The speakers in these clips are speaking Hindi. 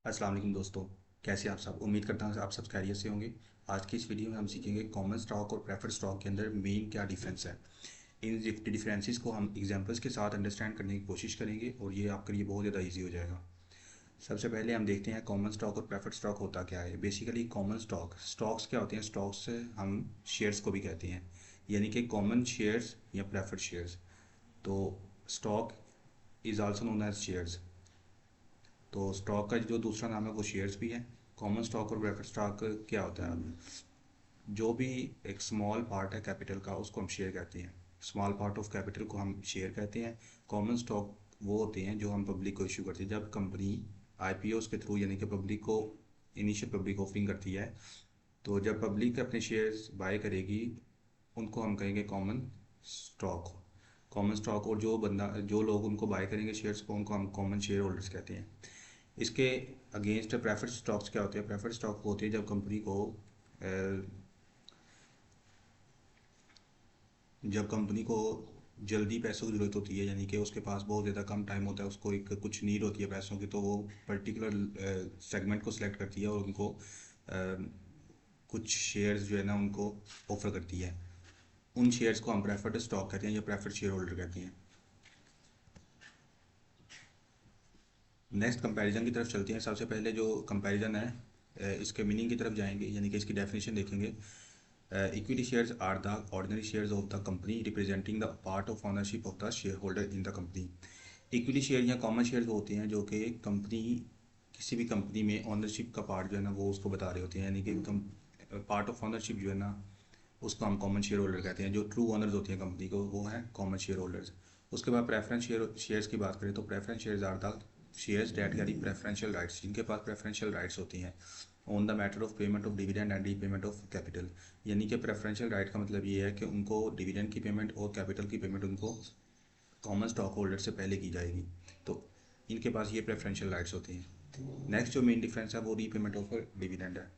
अस्सलाम वालेकुम दोस्तों। कैसे आप सब? उम्मीद करता हूँ आप सब खैरियत से होंगे। आज की इस वीडियो में हम सीखेंगे कॉमन स्टॉक और प्रेफर्ड स्टॉक के अंदर मेन क्या डिफरेंस है। इन डिफरेंसेस को हम एग्जांपल्स के साथ अंडरस्टैंड करने की कोशिश करेंगे और ये आपके लिए बहुत ज़्यादा ईजी हो जाएगा। सबसे पहले हम देखते हैं कॉमन स्टॉक और प्रेफर्ड स्टॉक होता क्या है। बेसिकली कॉमन स्टॉक्स क्या होते हैं? स्टॉक्स हम शेयर्स को भी कहते हैं, यानी कि कॉमन शेयर्स या प्रेफर्ड शेयर्स। तो stock is also known as shares. तो स्टॉक का जो दूसरा नाम है वो शेयर्स भी है। कॉमन स्टॉक और प्रेफर्ड स्टॉक क्या होता है? जो भी एक स्मॉल पार्ट है कैपिटल का उसको हम शेयर कहते हैं। स्मॉल पार्ट ऑफ कैपिटल को हम शेयर कहते हैं। कॉमन स्टॉक वो होते हैं जो हम पब्लिक को इशू करते हैं जब कंपनी आईपीओ के थ्रू, यानी कि पब्लिक को इनिशियल पब्लिक ऑफरिंग करती है। तो जब पब्लिक अपने शेयर्स बाय करेगी उनको हम कहेंगे कॉमन स्टॉक। कॉमन स्टॉक और जो लोग उनको बाय करेंगे शेयर्स को उनको हम कॉमन शेयर होल्डर्स कहते हैं। इसके अगेंस्ट प्रेफर्ड स्टॉक्स क्या होते हैं? प्रेफर्ड स्टॉक होते हैं जब कंपनी को जल्दी पैसों की ज़रूरत होती है, यानी कि उसके पास बहुत ज़्यादा कम टाइम होता है, उसको एक कुछ नीड होती है पैसों की, तो वो पर्टिकुलर सेगमेंट को सिलेक्ट करती है और उनको कुछ शेयर्स जो है ना उनको ऑफर करती है। उन शेयर्स को हम प्रेफर्ड स्टॉक कहते हैं या प्रेफर्ड शेयर होल्डर कहते हैं। नेक्स्ट कंपैरिजन की तरफ चलते हैं। सबसे पहले जो कंपैरिजन है इसके मीनिंग की तरफ जाएंगे, यानी कि इसकी डेफिनेशन देखेंगे। Equity shares are the ordinary shares of the company representing the part of ownership of the share holder in the company. Equity share या कॉमन शेयर्स होते हैं जो कि कंपनी किसी भी कंपनी में ऑनरशिप का पार्ट जो है ना वो उसको बता रहे होते हैं, यानी कि पार्ट ऑफ ऑनरशिप जो है ना उसको हम कॉमन शेयर होल्डर कहते हैं। जो ट्रू ऑनर्स होती हैं कंपनी को वो है कॉमन शेयर होल्डर्स। उसके बाद प्रेफरेंस शेयर्स की बात करें तो preference shares are the shares that carry preferential rights, जिनके पास प्रेफरेंशियल राइट्स होती हैं on the matter of payment of dividend and repayment of capital. यानी कि प्रेफरेंशियल राइट का मतलब ये है कि उनको डिविडेंड की पेमेंट और कैपिटल की पेमेंट उनको कॉमन स्टॉक होल्डर से पहले की जाएगी। तो इनके पास ये प्रेफरेंशियल राइट्स होती हैं। नेक्स्ट जो मेन डिफरेंस है वो रीपेमेंट ऑफ डिविडेंड है।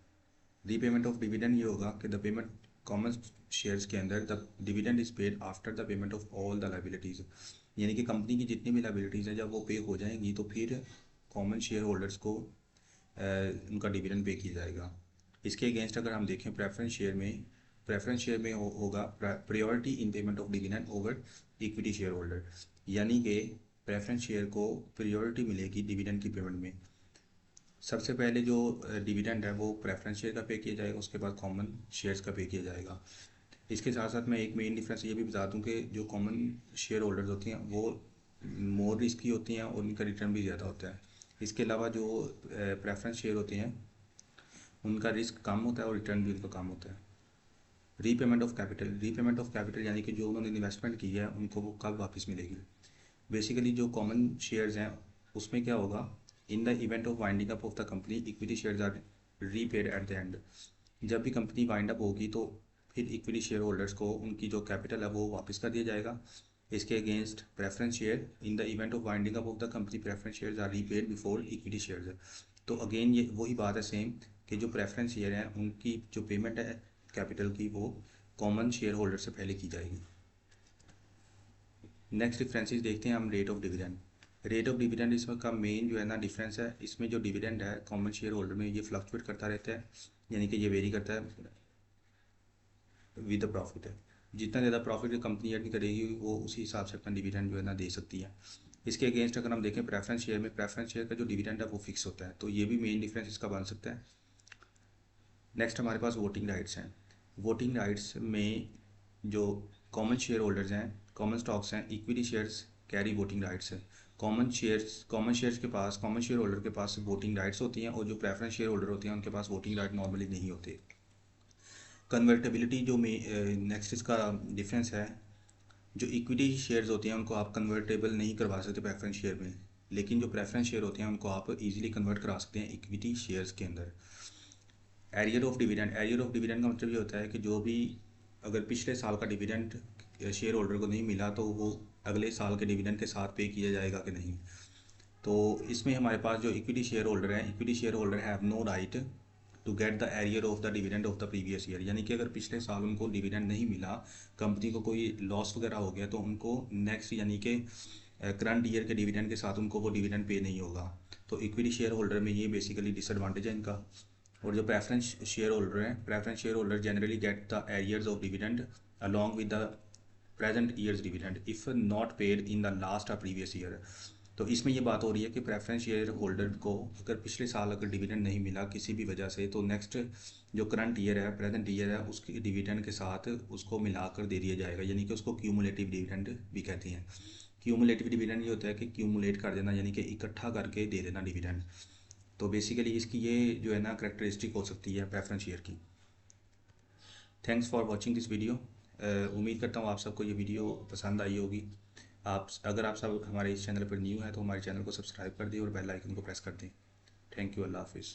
रीपेमेंट ऑफ डिविडेंड ये होगा कि द पेमेंट कॉमन शेयर्स के अंदर the dividend is paid after the payment of all the liabilities, यानी कि कंपनी की जितनी भी लाइबिलिटीज़ हैं जब वो पे हो जाएंगी तो फिर कॉमन शेयर होल्डर्स को उनका डिविडेंड पे किया जाएगा। इसके अगेंस्ट अगर हम देखें प्रेफरेंस शेयर में होगा priority in payment of dividend over equity share holder, यानी कि प्रेफरेंस शेयर को प्रायोरिटी मिलेगी डिविडेंड की पेमेंट में। सबसे पहले जो डिविडेंड है वो प्रेफरेंस शेयर का पे किया जाएगा, उसके बाद कॉमन शेयर्स का पे किया जाएगा। इसके साथ साथ मैं एक मेन डिफरेंस ये भी बता दूं कि जो कॉमन शेयर होल्डर्स होती हैं वो मोर रिस्की होती हैं और उनका रिटर्न भी ज़्यादा होता है। इसके अलावा जो प्रेफरेंस शेयर होते हैं उनका रिस्क कम होता है और रिटर्न भी उनका कम होता है। रीपेमेंट ऑफ कैपिटल यानी कि जो उन्होंने इन्वेस्टमेंट की है उनको वो कब वापस मिलेगी। बेसिकली जो कॉमन शेयर्स हैं उसमें क्या होगा, in the event of winding up of the company equity shares are repaid at the end. जब भी कंपनी वाइंड अप होगी तो फिर इक्विटी शेयर होल्डर्स को उनकी जो कैपिटल है वो वापस कर दिया जाएगा। इसके against preference share, in the event of winding up of the company preference shares are repaid before equity shares. तो अगेन ये वही बात है सेम कि जो प्रेफरेंस शेयर हैं उनकी जो पेमेंट है कैपिटल की वो कॉमन शेयर होल्डर से पहले की जाएगी। नेक्स्ट डिफरेंसेस देखते हैं हम rate of dividend. Rate of dividend इसमें का मेन जो है ना डिफरेंस है, इसमें जो डिविडेंड है कॉमन शेयर होल्डर में ये फ्लक्चुएट करता रहता है, यानी कि ये वेरी करता है विद द प्रॉफिट है। जितना ज़्यादा प्रॉफिट कंपनी अर्न करेगी वो उसी हिसाब से अपना डिविडेंड जो है ना दे सकती है। इसके अगेंस्ट अगर हम देखें प्रेफरेंस शेयर का जो डिविडेंड है वो फिक्स होता है, तो ये भी मेन डिफरेंस इसका बन सकता है। नेक्स्ट हमारे पास वोटिंग राइट्स हैं। वोटिंग राइट्स में जो कॉमन शेयर होल्डर्स हैं, कॉमन स्टॉक्स हैं, equity shares carry voting rights है। कॉमन शेयर्स के पास, कॉमन शेयर होल्डर के पास वोटिंग राइट्स होती हैं और जो प्रेफरेंस शेयर होल्डर होते हैं उनके पास वोटिंग राइट नॉर्मली नहीं होते। कन्वर्टेबिलिटी जो नेक्स्ट इसका डिफरेंस है, जो इक्विटी शेयर्स होते हैं उनको आप कन्वर्टेबल नहीं करवा सकते प्रेफरेंस शेयर में, लेकिन जो प्रेफरेंस शेयर होते हैं उनको आप इजीली कन्वर्ट करा सकते हैं इक्विटी शेयर्स के अंदर। एरियर ऑफ डिविडेंड का मतलब ये होता है कि जो भी अगर पिछले साल का डिविडेंड शेयर होल्डर को नहीं मिला तो वो अगले साल के डिविडेंड के साथ पे किया जाएगा कि नहीं। तो इसमें हमारे पास जो इक्विटी शेयर होल्डर हैं, equity share holder have no right to get the arrear of the dividend of the previous year, यानी कि अगर पिछले साल उनको डिविडेंड नहीं मिला, कंपनी को कोई लॉस वगैरह हो गया तो उनको नेक्स्ट यानी कि करंट ईयर के डिविडेंड के साथ उनको वो डिविडेंड पे नहीं होगा। तो इक्विटी शेयर होल्डर में ये बेसिकली डिसएडवांटेज है इनका। और जो प्रेफरेंस शेयर होल्डर हैं, preference share holder generally get the arrears of dividend along with the present years dividend if not paid in the last previous year. तो इसमें ये बात हो रही है कि प्रेफरेंस शेयर होल्डर को अगर पिछले साल अगर डिविडेंड नहीं मिला किसी भी वजह से, तो नेक्स्ट जो करंट ईयर है, प्रेजेंट ईयर है, उसकी डिविडेंड के साथ उसको मिलाकर दे दिया जाएगा, यानी कि उसको क्यूमुलेटिव डिविडेंड भी कहते हैं। क्यूमुलेटिव डिविडेंड ये होता है कि क्यूमुलेट कर देना, यानी कि इकट्ठा करके दे देना डिविडेंड। तो बेसिकली इसकी ये जो है ना करेक्टरिस्टिक हो सकती है प्रेफरेंस शेयर की। Thanks for watching this video. उम्मीद करता हूँ आप सबको ये वीडियो पसंद आई होगी। अगर आप सब हमारे इस चैनल पर न्यू हैं तो हमारे चैनल को सब्सक्राइब कर दें और बेल आइकन को प्रेस कर दें। Thank you. अल्लाह हाफिज़।